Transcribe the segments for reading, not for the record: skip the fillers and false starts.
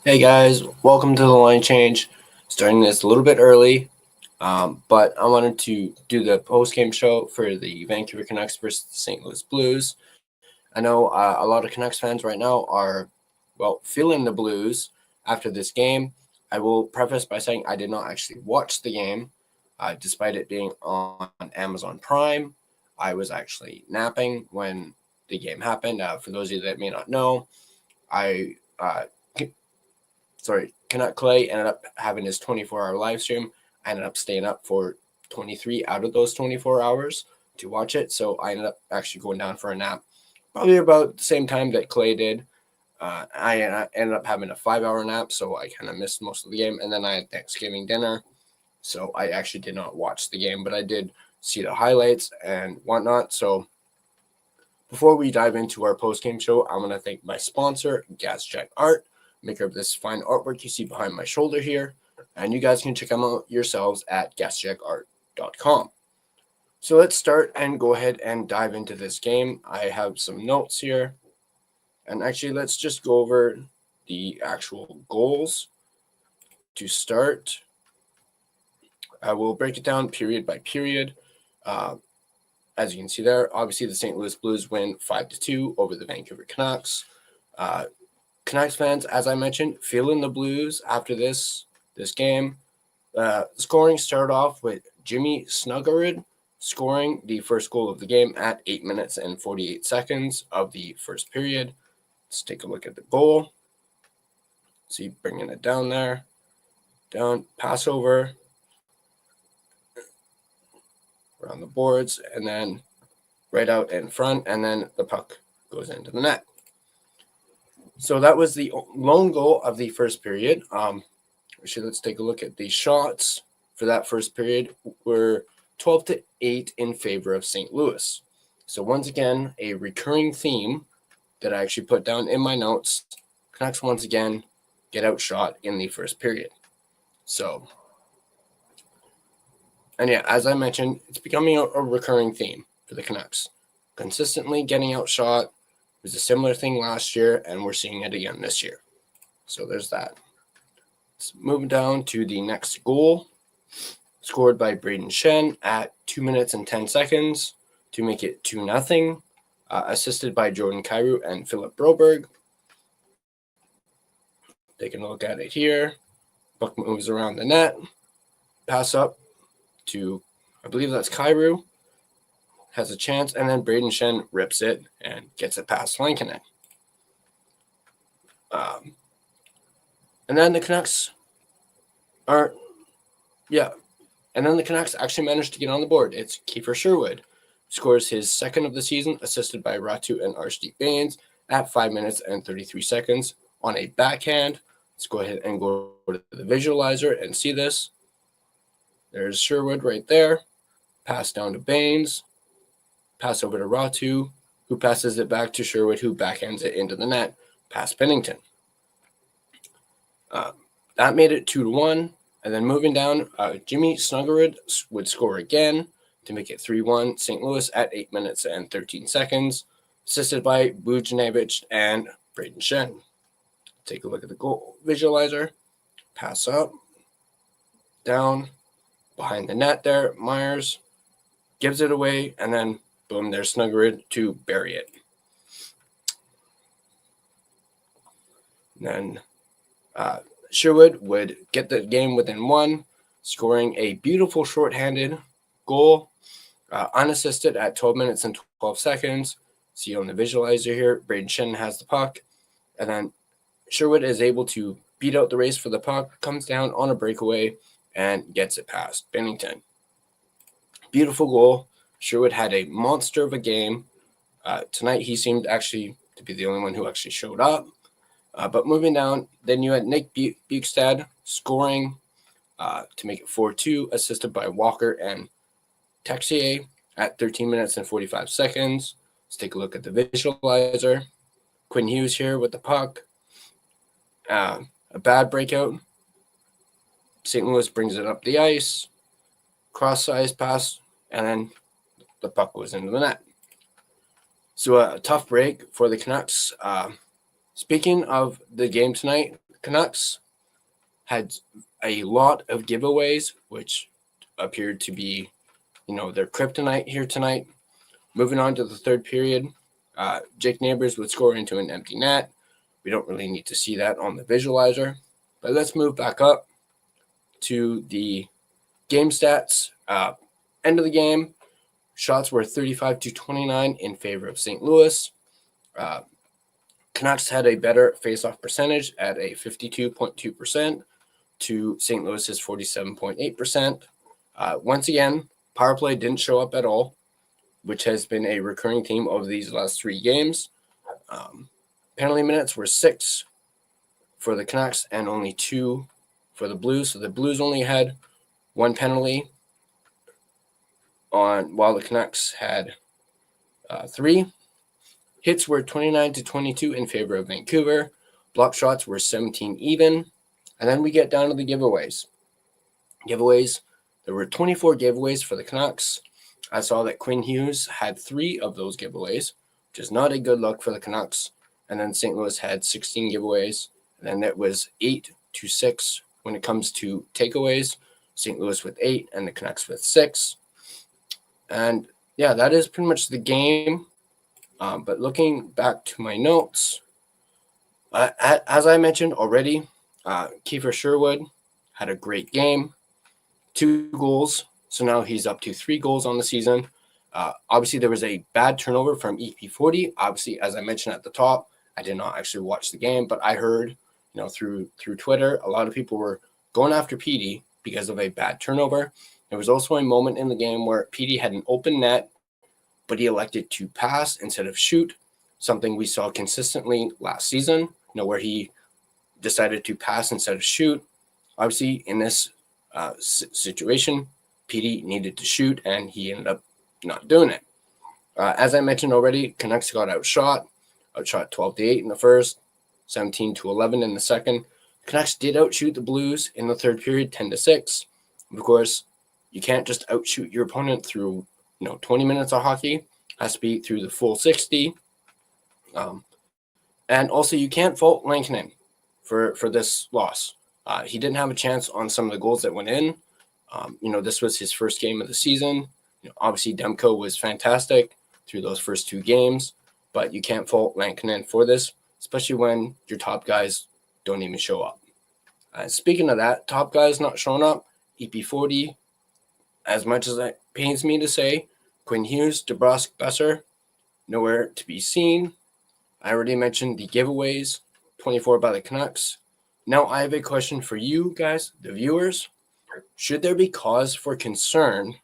Hey guys, welcome to the line change. Starting this a little bit early, but I wanted to do the post-game show for the Vancouver Canucks versus the St. Louis Blues. I know a lot of Canucks fans right now are, feeling the blues after this game. I will preface by saying I did not actually watch the game, despite it being on Amazon Prime. I was actually napping when the game happened. For those of you that may not know, Canuck Clay ended up having his 24-hour live stream. I ended up staying up for 23 out of those 24 hours to watch it. So I ended up actually going down for a nap, probably about the same time that Clay did. I ended up having a 5-hour nap, so I kind of missed most of the game. And then I had Thanksgiving dinner, so I actually did not watch the game, but I did see the highlights and whatnot. So before we dive into our post-game show, I'm going to thank my sponsor, Gassy Jack Art, maker of this fine artwork you see behind my shoulder here. And you guys can check them out yourselves at gassjackart.com. So let's start and go ahead and dive into this game. I have some notes here. And actually, let's just go over the actual goals to start. I will break it down period by period. As you can see there, obviously the St. Louis Blues win 5-2 over the Vancouver Canucks. Canucks fans, as I mentioned, feeling the blues after this game. Scoring started off with Jimmy Snuggerud scoring the first goal of the game at 8 minutes and 48 seconds of the first period. Let's take a look at the goal. See, bringing it down there. Down, pass over. Around the boards, and then right out in front, and then the puck goes into the net. So that was the lone goal of the first period. Let's take a look at the shots for that first period. Were 12-8 in favor of St. Louis. So once again, a recurring theme that I actually put down in my notes. Canucks once again get outshot in the first period. So, and yeah, as I mentioned, it's becoming a recurring theme for the Canucks. Consistently getting outshot. It was a similar thing last year, and we're seeing it again this year. So there's that. Let's move down to the next goal. Scored by Brayden Schenn at 2 minutes and 10 seconds to make it 2-0. Assisted by Jordan Kyrou and Philip Broberg. Taking a look at it here. Puck moves around the net. Pass up to, I believe that's Kyrou. Has a chance, and then Brayden Schenn rips it and gets it past Lankinen. And then the Canucks actually managed to get on the board. It's Kiefer Sherwood. Scores his second of the season, assisted by Ratu and Archdeep Bains at 5 minutes and 33 seconds on a backhand. Let's go ahead and go to the visualizer and see this. There's Sherwood right there. Pass down to Bains. Pass over to Ratu, who passes it back to Sherwood, who backhands it into the net, past Pennington. That made it 2-1. And then moving down, Jimmy Snuggerud would score again to make it 3-1. St. Louis at 8 minutes and 13 seconds, assisted by Bujanevich and Brayden Schenn. Take a look at the goal visualizer. Pass up, down, behind the net there. Myers gives it away, and then boom, there's Snuggerud to bury it. And then Sherwood would get the game within one, scoring a beautiful shorthanded goal, unassisted at 12 minutes and 12 seconds. See on the visualizer here, Brayden Schenn has the puck, and then Sherwood is able to beat out the race for the puck, comes down on a breakaway, and gets it past Pennington. Beautiful goal. Sherwood had a monster of a game. Tonight, he seemed actually to be the only one who actually showed up. But moving down, then you had Nick Bukestad scoring to make it 4-2, assisted by Walker and Texier at 13 minutes and 45 seconds. Let's take a look at the visualizer. Quinn Hughes here with the puck. A bad breakout. St. Louis brings it up the ice. Cross-size pass, and then the puck goes into the net. So a tough break for the Canucks. Speaking of the game tonight, Canucks had a lot of giveaways, which appeared to be, their kryptonite here tonight. Moving on to the third period, Jake Neighbors would score into an empty net. We don't really need to see that on the visualizer. But let's move back up to the game stats. End of the game, shots were 35-29 in favor of St. Louis. Canucks had a better face-off percentage at a 52.2% to St. Louis's 47.8%. Once again, power play didn't show up at all, which has been a recurring theme over these last 3 games. Penalty minutes were 6 for the Canucks and only 2 for the Blues. So the Blues only had 1 penalty while the Canucks had 3. Hits were 29-22 in favor of Vancouver. Block shots were 17 even. And then we get down to the giveaways. There were 24 giveaways for the Canucks. I saw that Quinn Hughes had 3 of those giveaways, which is not a good look for the Canucks. And then St. Louis had 16 giveaways. And then it was 8-6 when it comes to takeaways. St. Louis with 8 and the Canucks with 6. And yeah, that is pretty much the game. But looking back to my notes, as I mentioned already, Kiefer Sherwood had a great game, 2 goals. So now he's up to 3 goals on the season. Obviously, there was a bad turnover from EP40. Obviously, as I mentioned at the top, I did not actually watch the game, but I heard, through Twitter, a lot of people were going after PD because of a bad turnover. There was also a moment in the game where PD had an open net, but he elected to pass instead of shoot, something we saw consistently last season, where he decided to pass instead of shoot. Obviously, in this situation, PD needed to shoot, and he ended up not doing it. As I mentioned already, Canucks got outshot 12-8 in the first, 17-11 in the second. Canucks did outshoot the Blues in the third period, 10-6. Of course, you can't just outshoot your opponent through 20 minutes of hockey. It has to be through the full 60. And also, you can't fault Lankinen for this loss. He didn't have a chance on some of the goals that went in. This was his first game of the season. Obviously, Demko was fantastic through those first 2 games, but you can't fault Lankinen for this, especially when your top guys don't even show up. Speaking of that, top guys not showing up, EP40, as much as it pains me to say, Quinn Hughes, DeBrusk, Besser, nowhere to be seen. I already mentioned the giveaways, 24 by the Canucks. Now I have a question for you guys, the viewers. Should there be cause for concern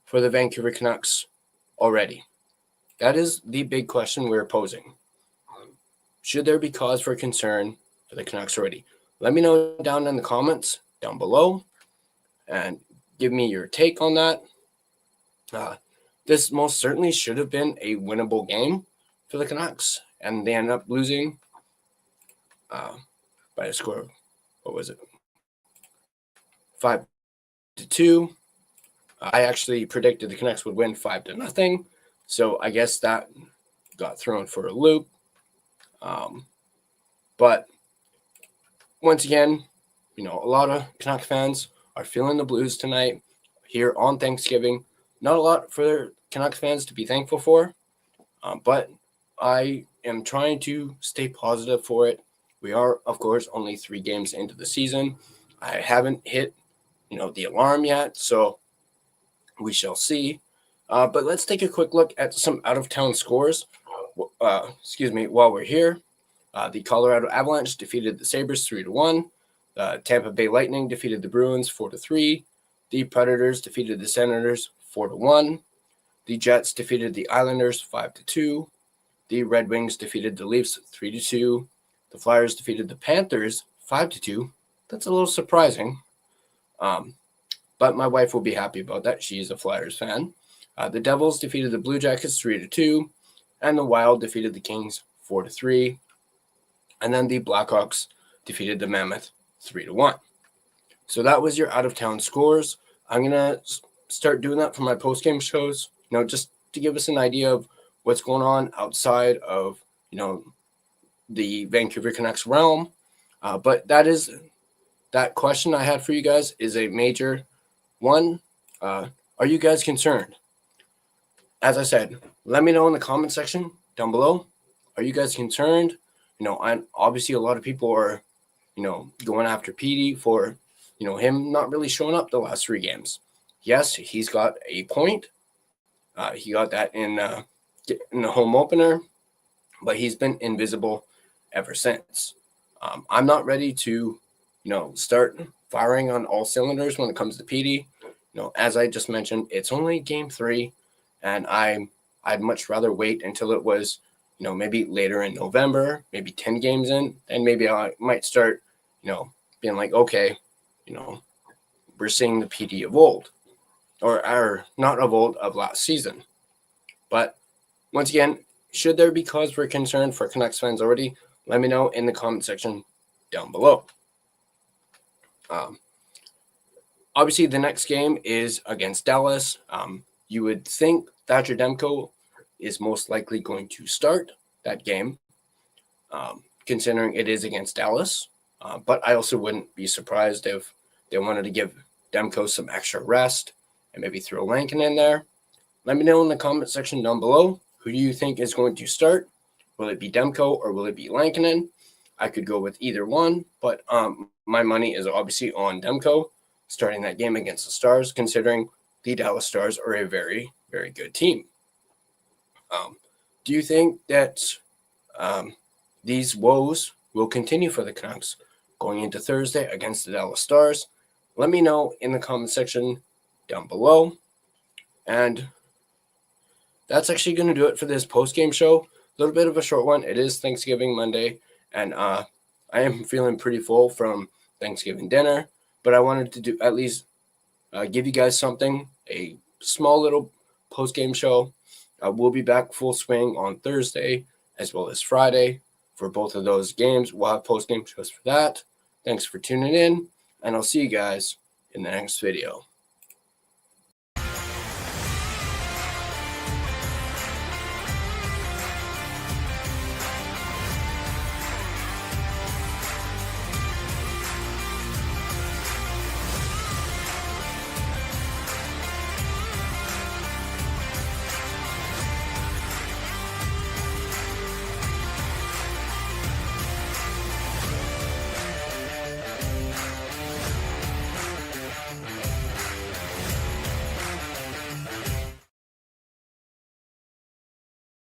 for the Vancouver Canucks already? That is the big question we're posing. Should there be cause for concern for the Canucks already? Let me know down in the comments down below and give me your take on that. This most certainly should have been a winnable game for the Canucks, and they ended up losing by a score of, 5-2. I actually predicted the Canucks would win 5-0, so I guess that got thrown for a loop. But once again, a lot of Canuck fans are feeling the Blues tonight here on Thanksgiving. Not a lot for Canuck fans to be thankful for, but I am trying to stay positive for it. We are, of course, only 3 games into the season. I haven't hit, the alarm yet, so we shall see. But let's take a quick look at some out-of-town scores. While we're here. The Colorado Avalanche defeated the Sabres 3-1. The Tampa Bay Lightning defeated the Bruins 4-3. The Predators defeated the Senators 4-1. The Jets defeated the Islanders 5-2. The Red Wings defeated the Leafs 3-2. The Flyers defeated the Panthers 5-2. That's a little surprising. But my wife will be happy about that. She is a Flyers fan. The Devils defeated the Blue Jackets 3-2. And the Wild defeated the Kings 4-3. And then the Blackhawks defeated the Mammoth 3-1. So that was your out-of-town scores. I'm going to start doing that for my post-game shows, just to give us an idea of what's going on outside of, the Vancouver Canucks realm. But that question I had for you guys is a major one. Are you guys concerned? As I said, let me know in the comment section down below. Are you guys concerned? Obviously a lot of people are, going after Petey for, him not really showing up the last 3 games. Yes, he's got a point. He got that in the home opener, but he's been invisible ever since. I'm not ready to, start firing on all cylinders when it comes to Petey. As I just mentioned, it's only game 3, and I'd much rather wait until it was, maybe later in November, maybe 10 games in, and maybe I might start, being like, okay, we're seeing the Petey of old, or not of old, of last season. But once again, should there be cause for concern for Canucks fans already? Let me know in the comment section down below. Obviously, the next game is against Dallas. You would think Thatcher Demko is most likely going to start that game, considering it is against Dallas. But I also wouldn't be surprised if they wanted to give Demko some extra rest and maybe throw Lankin in there. Let me know in the comment section down below. Who do you think is going to start? Will it be Demko or will it be Lankinen? I could go with either one, but my money is obviously on Demko starting that game against the Stars, considering the Dallas Stars are a very, very good team. Do you think that these woes will continue for the Canucks going into Thursday against the Dallas Stars? Let me know in the comment section down below. And that's actually going to do it for this post-game show. A little bit of a short one. It is Thanksgiving Monday, and I am feeling pretty full from Thanksgiving dinner, but I wanted to do at least give you guys something, a small little post-game show. We'll be back full swing on Thursday as well as Friday for both of those games. We'll have post-game shows for that. Thanks for tuning in, and I'll see you guys in the next video.